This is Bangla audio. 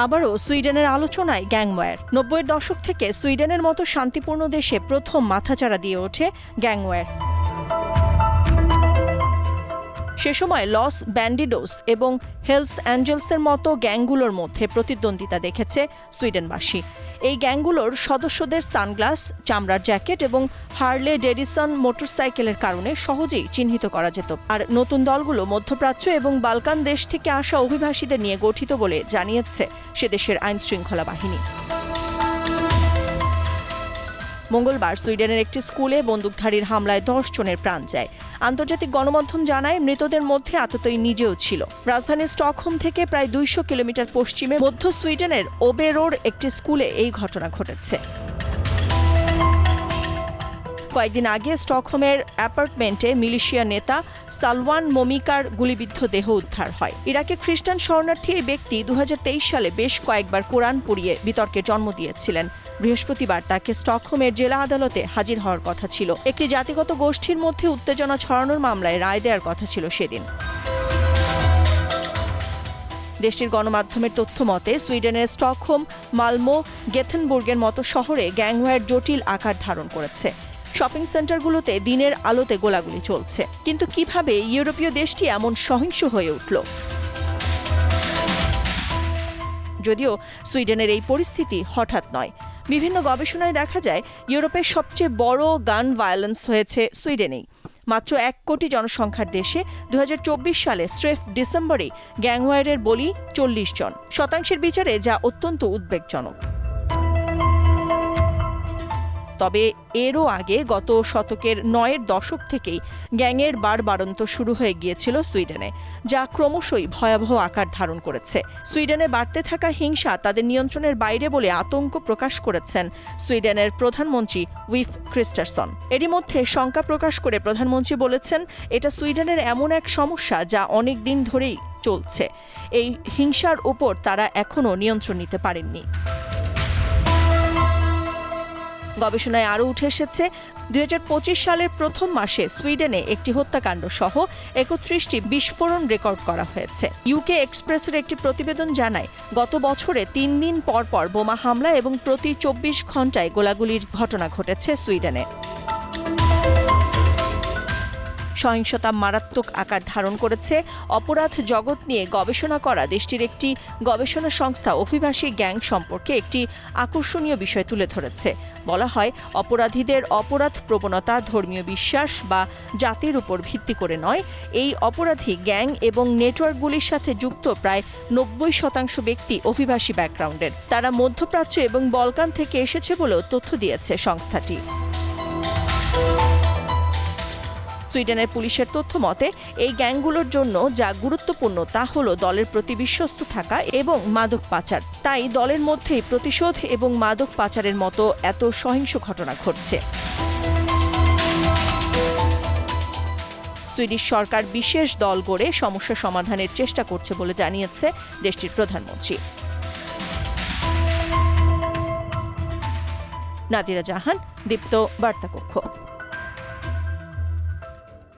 আবারও সুইডেনের আলোচনায় গ্যাংওয়্যার। ৯০-এর দশক থেকে সুইডেনের মতো শান্তিপূর্ণ দেশে প্রথম মাথাচাড়া দিয়ে ওঠে গ্যাংওয়্যার। সে সময় লস ব্যান্ডিডোস এবং হেলস অ্যাঞ্জেলসের মতো গ্যাংগুলোর মধ্যে প্রতিদ্বন্দ্বিতা দেখেছে সুইডেনবাসী। এই গ্যাংগুলোর সদস্যদের সানগ্লাস, চামড়ার জ্যাকেট এবং হার্লে ডেভিডসন মোটরসাইকেলের কারণে সহজেই চিহ্নিত করা যেত। আর নতুন দলগুলো মধ্যপ্রাচ্য এবং বালকান দেশ থেকে আসা অভিবাসীদের নিয়ে গঠিত বলে জানিয়েছে সে দেশের আইনশৃঙ্খলা বাহিনী। মঙ্গলবার সুইডেনের একটি স্কুলে বন্দুকধারীর হামলায় ১০ জনের প্রাণ যায়। আন্তর্জাতিক গণমাধ্যম জানায় মৃতদের মধ্যে আততায়ী নিজেও ছিল। রাজধানী স্টকহোম থেকে প্রায় ২০০ কিলোমিটার পশ্চিমে মধ্য সুইডেনের ওবেরোর একটি স্কুলে এই ঘটনা ঘটেছে। কয়েকদিন আগে স্টকহোমের অ্যাপার্টমেন্টে মিলিশিয়া নেতা সালওয়ান মমিকার গুলিবিদ্ধ দেহ উদ্ধার হয়। ইরাকে খ্রিস্টান শরণার্থী এই ব্যক্তি ২০২৩ সালে বেশ কয়েকবার কোরআন পড়িয়ে বিতর্কের জন্ম দিয়েছিলেন। বৃহস্পতিবার তাকে স্টকহোমের জেলা আদালতে হাজির হওয়ার কথা ছিল। একটি জাতিগত গোষ্ঠীর মধ্যে উত্তেজনা ছড়ানোর মামলায় রায় দেওয়ার কথা ছিল সেদিন। দেশটির গণমাধ্যমের তথ্য মতে সুইডেনের স্টকহোম, মালমো, গেথেনবুর্গের মতো শহরে গ্যাংওয়্যার জটিল আকার ধারণ করেছে। শপিং সেন্টারগুলোতে দিনের আলোতে গোলাগুলি চলছে। কিন্তু কিভাবে ইউরোপীয় দেশটি এমন সহিংস হয়ে উঠল? যদিও সুইডেনের এই পরিস্থিতি হঠাৎ নয়। বিভিন্ন গবেষণায় দেখা যায় ইউরোপের সবচেয়ে বড় গান ভায়োলেন্স হয়েছে সুইডেনেই। মাত্র ১ কোটি জনসংখ্যার দেশে ২০২৪ সালে স্রেফ ডিসেম্বরে গ্যাংওয়্যারের বলি ৪০ জন, শতাংশের বিচারে যা অত্যন্ত উদ্বেগজনক। তবে এরও আগে গত শতকের ৯-এর দশক থেকেই গ্যাংয়ের বাড়বাড়ন্ত শুরু হয়ে গিয়েছিল সুইডেনে, যা ক্রমশই ভয়াবহ আকার ধারণ করেছে। সুইডেনে বাড়তে থাকা হিংসা তাদের নিয়ন্ত্রণের বাইরে বলে আতঙ্ক প্রকাশ করেছেন সুইডেনের প্রধানমন্ত্রী উইফ ক্রিস্টারসন। এরই মধ্যে শঙ্কা প্রকাশ করে প্রধানমন্ত্রী বলেছেন, এটা সুইডেনের এমন এক সমস্যা যা অনেক দিন ধরেই চলছে। এই হিংসার উপর তারা এখনও নিয়ন্ত্রণ নিতে পারেননি। গবেষণায় আরও উঠে এসেছে ২০২৫ সালের প্রথম মাসে সুইডেনে একটি হত্যাকাণ্ড সহ ৩১টি বিস্ফোরণ রেকর্ড করা হয়েছে। ইউকে এক্সপ্রেসের একটি প্রতিবেদন জানায়, গত বছরে ৩ দিন পর পর বোমা হামলা এবং প্রতি ২৪ ঘণ্টায় গোলাগুলির ঘটনা ঘটেছে সুইডেনে। সহিংসতা মারাত্মক আকার ধারণ করেছে। অপরাধ জগৎ নিয়ে গবেষণা করা দেশটির একটি গবেষণা সংস্থা অভিবাসী গ্যাং সম্পর্কে একটি আকর্ষণীয় বিষয় তুলে ধরেছে। বলা হয়, অপরাধীদের অপরাধ প্রবণতা ধর্মীয় বিশ্বাস বা জাতির উপর ভিত্তি করে নয়। এই অপরাধী গ্যাং এবং নেটওয়ার্কগুলির সাথে যুক্ত প্রায় ৯০% ব্যক্তি অভিবাসী ব্যাকগ্রাউন্ডের। তারা মধ্যপ্রাচ্য এবং বলকান থেকে এসেছে বলেও তথ্য দিয়েছে সংস্থাটি। সুইডেনের পুলিশের তথ্য মতে এই গ্যাংগুলোর জন্য যা গুরুত্বপূর্ণ তা হলো দলের প্রতি বিশ্বস্ত থাকা এবং মাদক পাচার। তাই দলের মধ্যেই প্রতিশোধ এবং মাদক পাচারের মতো এত সহিংস ঘটনা ঘটছে। সুইডিশ সরকার বিশেষ দল গড়ে সমস্যা সমাধানের চেষ্টা করছে বলে জানিয়েছে দেশটির প্রধানমন্ত্রী। নাদিরা জাহান, দীপ্ত বার্তা কক্ষ।